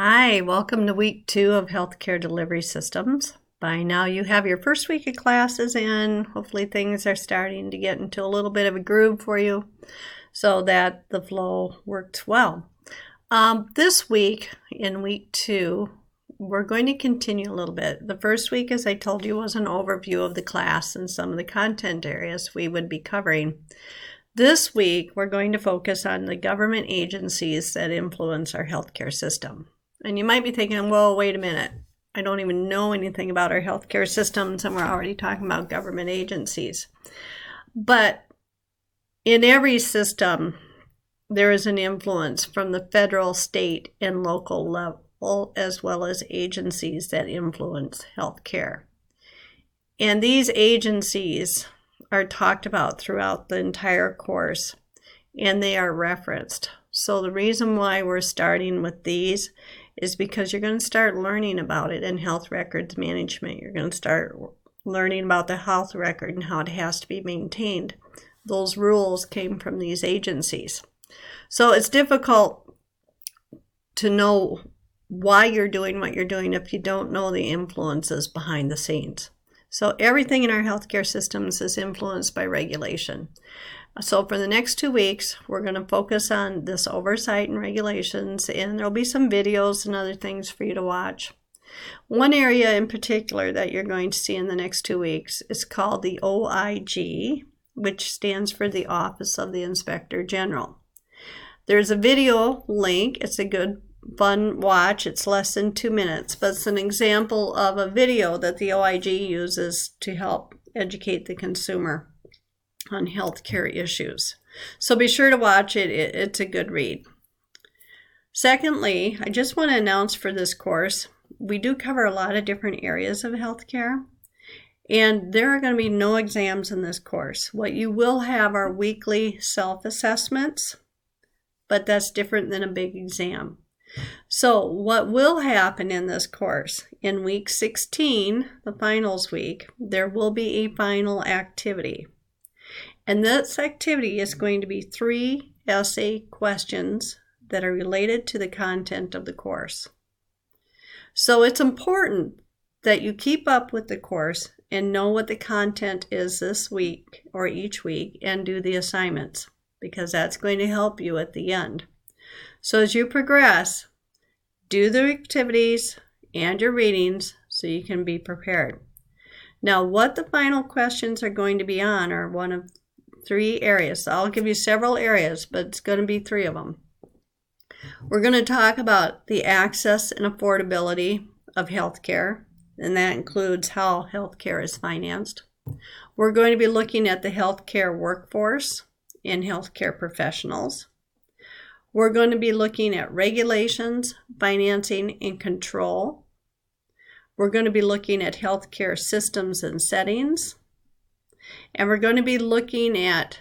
Hi, welcome to week 2 of Healthcare Delivery Systems. By now you have your first week of classes in. Hopefully things are starting to get into a little bit of a groove for you so that the flow works well. This week, in week 2, we're going to continue a little bit. The first week, as I told you, was an overview of the class and some of the content areas we would be covering. This week, we're going to focus on the government agencies that influence our healthcare system. And you might be thinking, well, wait a minute. I don't even know anything about our healthcare systems, and we're already talking about government agencies. But in every system, there is an influence from the federal, state, and local level, as well as agencies that influence healthcare. And these agencies are talked about throughout the entire course, and they are referenced. So the reason why we're starting with these is because you're going to start learning about it in health records management. You're going to start learning about the health record and how it has to be maintained. Those rules came from these agencies. So it's difficult to know why you're doing what you're doing if you don't know the influences behind the scenes. So everything in our healthcare systems is influenced by regulation. So for the next 2 weeks, we're going to focus on this oversight and regulations, and there'll be some videos and other things for you to watch. One area in particular that you're going to see in the next 2 weeks is called the OIG, which stands for the Office of the Inspector General. There's a video link. It's a good fun watch. It's less than 2 minutes, but it's an example of a video that the OIG uses to help educate the consumer on healthcare issues. So be sure to watch it. It's a good read. Secondly, I just want to announce for this course, we do cover a lot of different areas of healthcare, and there are going to be no exams in this course. What you will have are weekly self-assessments, but that's different than a big exam. So what will happen in this course, in week 16, the finals week, there will be a final activity. And this activity is going to be 3 essay questions that are related to the content of the course. So it's important that you keep up with the course and know what the content is this week or each week and do the assignments, because that's going to help you at the end. So as you progress, do the activities and your readings so you can be prepared. Now, what the final questions are going to be on are one of 3 areas. So I'll give you several areas, but it's going to be 3 of them. We're going to talk about the access and affordability of healthcare, and that includes how healthcare is financed. We're going to be looking at the healthcare workforce and healthcare professionals. We're going to be looking at regulations, financing, and control. We're going to be looking at healthcare systems and settings. And we're going to be looking at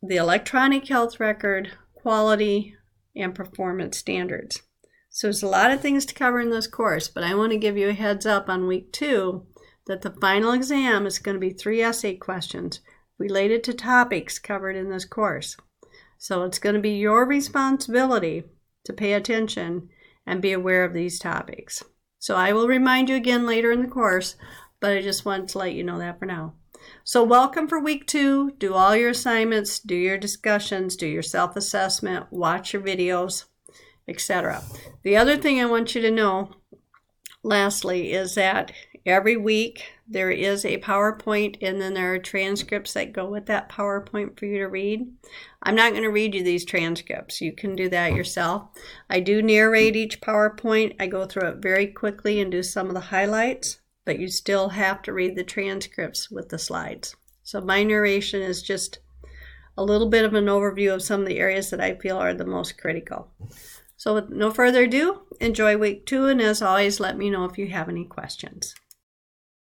the electronic health record, quality, and performance standards. So there's a lot of things to cover in this course, but I want to give you a heads up on week 2 that the final exam is going to be 3 essay questions related to topics covered in this course. So it's going to be your responsibility to pay attention and be aware of these topics. So I will remind you again later in the course, but I just wanted to let you know that for now. So welcome for week 2. Do all your assignments, do your discussions, do your self-assessment, watch your videos, etc. The other thing I want you to know, lastly, is that every week there is a PowerPoint, and then there are transcripts that go with that PowerPoint for you to read. I'm not going to read you these transcripts. You can do that yourself. I do narrate each PowerPoint. I go through it very quickly and do some of the highlights, but you still have to read the transcripts with the slides. So my narration is just a little bit of an overview of some of the areas that I feel are the most critical. So with no further ado, enjoy week 2, and as always, let me know if you have any questions.